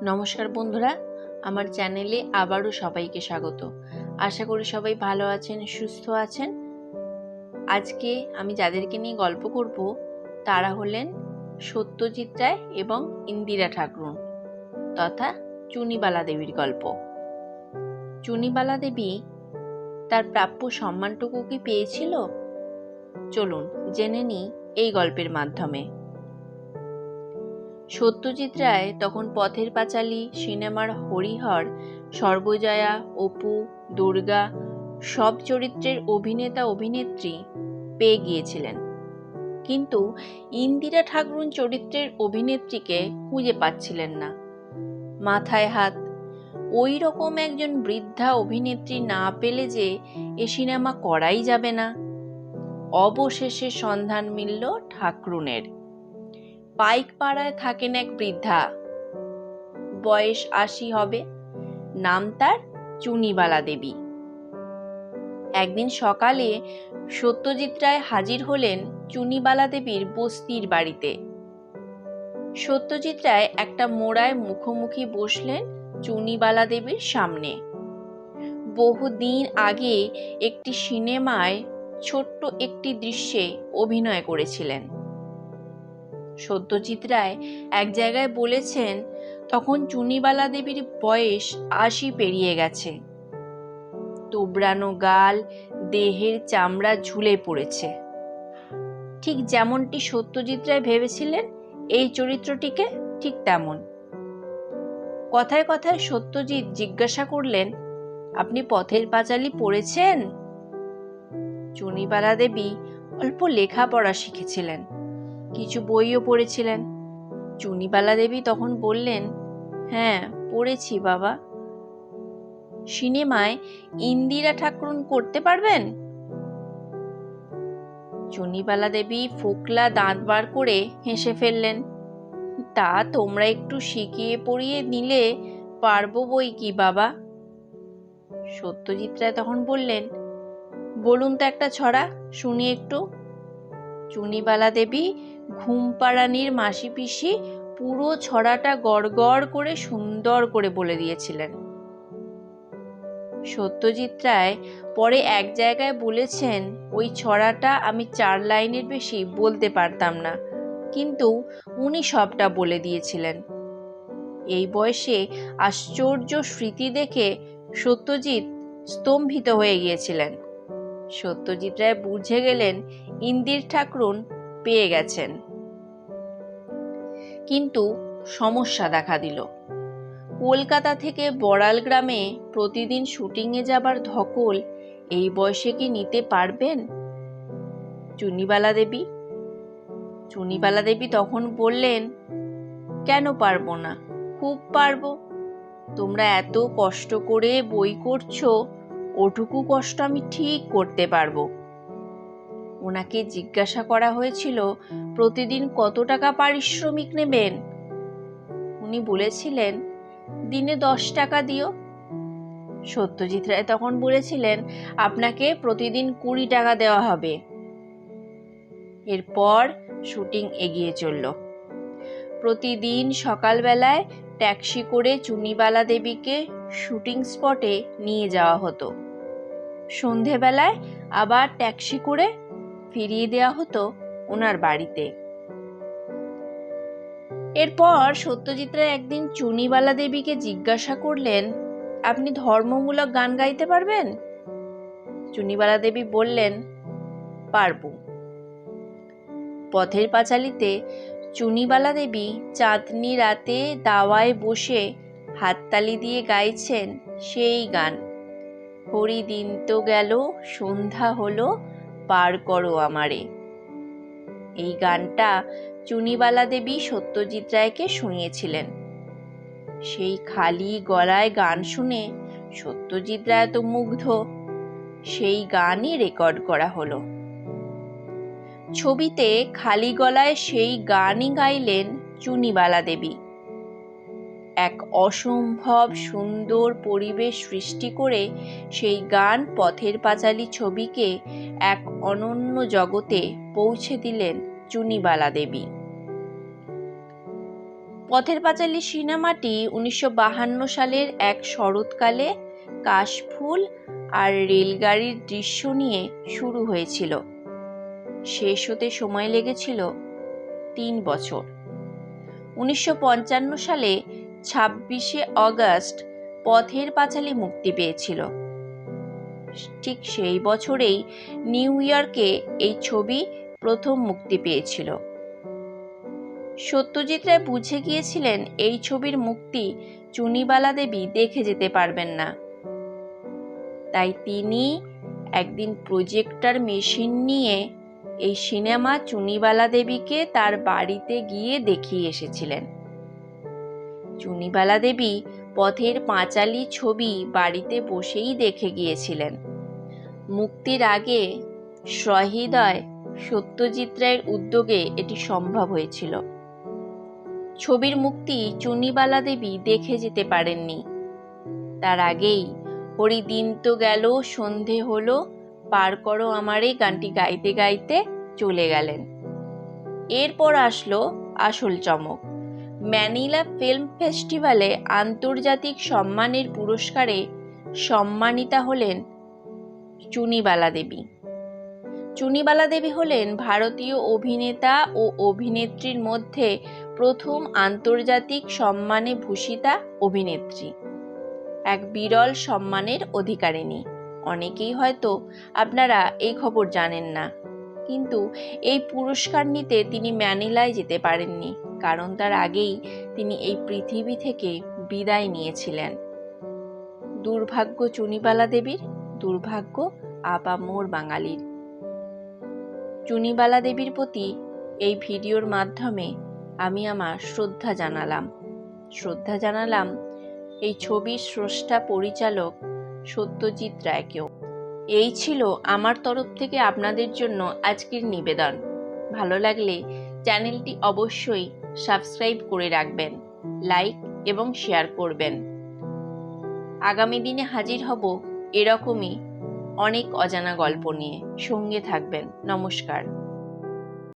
নমস্কার বন্ধুরা, আমার চ্যানেলে আবারও সবাইকে স্বাগত। আশা করি সবাই ভালো আছেন, সুস্থ আছেন। আজকে আমি যাদেরকে নিয়ে গল্প করব তারা হলেন সত্যজিৎ রায় এবং ইন্দিরা ঠাকরুন তথা চুনিবালা দেবীর গল্প। চুনিবালা দেবী তার প্রাপ্য সম্মানটুকু কি পেয়েছিল? চলুন জেনে নিই এই গল্পের মাধ্যমে। সত্যজিৎ রায় তখন পথের পাঁচালী সিনেমার হরিহর, সর্বজয়া, অপু, দুর্গা সব চরিত্রের অভিনেতা অভিনেত্রী পেয়ে গিয়েছিলেন, কিন্তু ইন্দিরা ঠাকরুন চরিত্রের অভিনেত্রীকে খুঁজে পাচ্ছিলেন না। মাথায় হাত, ওই রকম একজন বৃদ্ধা অভিনেত্রী না পেলে যে এ সিনেমা করাই যাবে না। অবশেষে সন্ধান মিলল ঠাকরুনের। পাইকপাড়ায় থাকেন এক বৃদ্ধা, বয়স ৮০ হবে, নাম তার চুনিবালা দেবী। একদিন সকালে সত্যজিৎ রায় হাজির হলেন চুনিবালা দেবীর বস্তির বাড়িতে। সত্যজিৎ রায় একটা মোড়ায় মুখোমুখি বসলেন চুনিবালা দেবীর সামনে। বহুদিন আগে একটি সিনেমায় ছোট্ট একটি দৃশ্যে অভিনয় করেছিলেন। সত্যজিৎ রায় এক জায়গায় বলেছেন তখন চুনিবালা দেবীর বয়স ৮০ পেরিয়ে গেছে। তোবড়ানো গাল, দেহের চামড়া ঝুলে পড়েছে। ঠিক যেমনটি সত্যজিৎ রায় ভেবেছিলেন এই চরিত্রটিকে, ঠিক তেমন। কথায় কথায় সত্যজিৎ জিজ্ঞাসা করলেন, আপনি পথের পাঁচালী পড়েছেন? চুনিবালা দেবী অল্প লেখাপড়া শিখেছিলেন, কিছু বইও পড়েছিলেন। চুনিবালা দেবী তখন বললেন, হ্যাঁ পড়েছি বাবা। সিনেমায় ইন্দিরা ঠাকরুন করতে পারবেন? চুনিবালা দেবী ফোকলা দাঁত বার করে হেসে ফেললেন, তা তোমরা একটু শিখিয়ে পড়িয়ে নিলে পারবো বই কি বাবা। সত্যজিৎ রায় তখন বললেন, বলুন তো একটা ছড়া শুনি একটু। চুনিবালা দেবী ঘুমপাড়ানির মাসি পিসি পুরো ছড়াটা গড়গড় করে সুন্দর করে বলে দিয়েছিলেন। সত্যজিৎ রায় পরে এক জায়গায় বলেছেন, ওই ছড়াটা আমি ৪ লাইনের বেশি বলতে পারতাম না, কিন্তু উনি সবটা বলে দিয়েছিলেন। এই বয়সে আশ্চর্য স্মৃতি দেখে সত্যজিৎ স্তম্ভিত হয়ে গিয়েছিলেন। সত্যজিৎ রায় বুঝে গেলেন ইন্দির ঠাকরুন পেয়ে গেছেন। কিন্তু সমস্যা দেখা দিল। কলকাতা থেকে বড়াল গ্রামে প্রতিদিন শুটিংয়ে যাবার ধকল এই বয়সে কি নিতে পারবেন চুনিবালা দেবী? চুনিবালা দেবী তখন বললেন, কেন পারবো না, খুব পারবো। তোমরা এত কষ্ট করে বই করছো, ওটুকু কষ্ট আমি ঠিক করতে পারবো। ওনাকে জিজ্ঞাসা করা হয়েছিল প্রতিদিন কত টাকা পারিশ্রমিক নেবেন। উনি বলেছিলেন, দিনে ১০ টাকা দিও। সত্যজিৎ রায় তখন বলেছিলেন, আপনাকে প্রতিদিন ২০ টাকা দেওয়া হবে। এরপর শুটিং এগিয়ে চলল। প্রতিদিন সকালবেলায় ট্যাক্সি করে চুনিবালা দেবীকে শুটিং স্পটে নিয়ে যাওয়া হতো। সন্ধেবেলায় আবার ট্যাক্সি করে ফিরিয়ে দেওয়া হতো ওনার বাড়িতে। এরপর সত্যজিৎ রায় একদিন চুনিবালা দেবীকে জিজ্ঞাসা করলেন, আপনি ধর্মমূলক গান গাইতে পারবেন? চুনিবালা দেবী বললেন, পারবো। পথের পাঁচালীতে চুনিবালা দেবী চাঁদনি রাতে দাওয়ায় বসে হাততালি দিয়ে গাইছেন সেই গান, হরি দিন তো গেল সন্ধ্যা হলো পার করো আমারে। এই গানটা চুনিবালা দেবী সত্যজিৎ রায়কে শুনিয়েছিলেন। সেই খালি গলায় গান শুনে সত্যজিৎ রায় তো মুগ্ধ। সেই গানই রেকর্ড করা হলো। ছবিতে খালি গলায় সেই গানই গাইলেন চুনিবালা দেবী। এক অসম্ভব সুন্দর পরিবেশ সৃষ্টি করে সেই গান পথের পাঁচালী ছবিকে এক অনন্য জগতে পৌঁছে দিলেন চুনিবালা দেবী। পথের পাঁচালী সিনেমাটি 1952 সালের এক শরৎকালে কাশফুল আর রেলগাড়ির দৃশ্য নিয়ে শুরু হয়েছিল। শেষ হতে সময় লেগেছিল 3 বছর। 1955 সালে 26শে অগস্ট পথের পাঁচালী মুক্তি পেয়েছিল। ঠিক সেই বছরেই নিউ ইয়র্কে এই ছবি প্রথম মুক্তি পেয়েছিল। সত্যজিৎ রায় বুঝে গিয়েছিলেন এই ছবির মুক্তি চুনিবালা দেবী দেখে যেতে পারবেন না, তাই তিনি একদিন প্রজেক্টর মেশিন নিয়ে এই সিনেমা চুনিবালা দেবীকে তার বাড়িতে গিয়ে দেখিয়ে এসেছিলেন। চুনিবালা দেবী পথের পাঁচালী ছবি বাড়িতে বসেই দেখে গিয়েছিলেন। মুক্তির আগে সহৃদয় সত্যজিৎ রায়ের উদ্যোগে এটি সম্ভব হয়েছিল। ছবির মুক্তি চুনিবালা দেবী দেখে যেতে পারেননি। তার আগেই হরিদিন তো গেল সন্ধে হলো পার করো আমারে গানটি গাইতে গাইতে চলে গেলেন। এরপর আসলো আসল চমক। ম্যানিলা ফিল্ম ফেস্টিভ্যালে আন্তর্জাতিক সম্মানের পুরস্কারে সম্মানিতা হলেন চুনিবালা দেবী। চুনিবালা দেবী হলেন ভারতীয় অভিনেতা ও অভিনেত্রীর মধ্যে প্রথম আন্তর্জাতিক সম্মানে ভূষিতা অভিনেত্রী, এক বিরল সম্মানের অধিকারিণী। অনেকেই হয়তো আপনারা এই খবর জানেন না, কিন্তু এই পুরস্কার নিতে তিনি ম্যানিলায় যেতে পারেননি, কারণ তার আগেই তিনি এই পৃথিবী থেকে বিদায় নিয়েছিলেন। দুর্ভাগ্য চুনিবালা দেবীর, দুর্ভাগ্য আপামোর বাঙালির। চুনিবালা দেবীর প্রতি এই ভিডিওর মাধ্যমে আমি আমার শ্রদ্ধা জানালাম এই ছবির স্রষ্টা পরিচালক সত্যজিৎ রায়কেও। এই ছিল আমার তরফ থেকে আপনাদের জন্য আজকের নিবেদন। ভালো লাগলে চ্যানেলটি অবশ্যই সাবস্ক্রাইব করে রাখবেন, লাইক এবং শেয়ার করবেন। আগামী দিনে হাজির হব এরকমই অনেক অজানা গল্প নিয়ে। সঙ্গে থাকবেন। নমস্কার।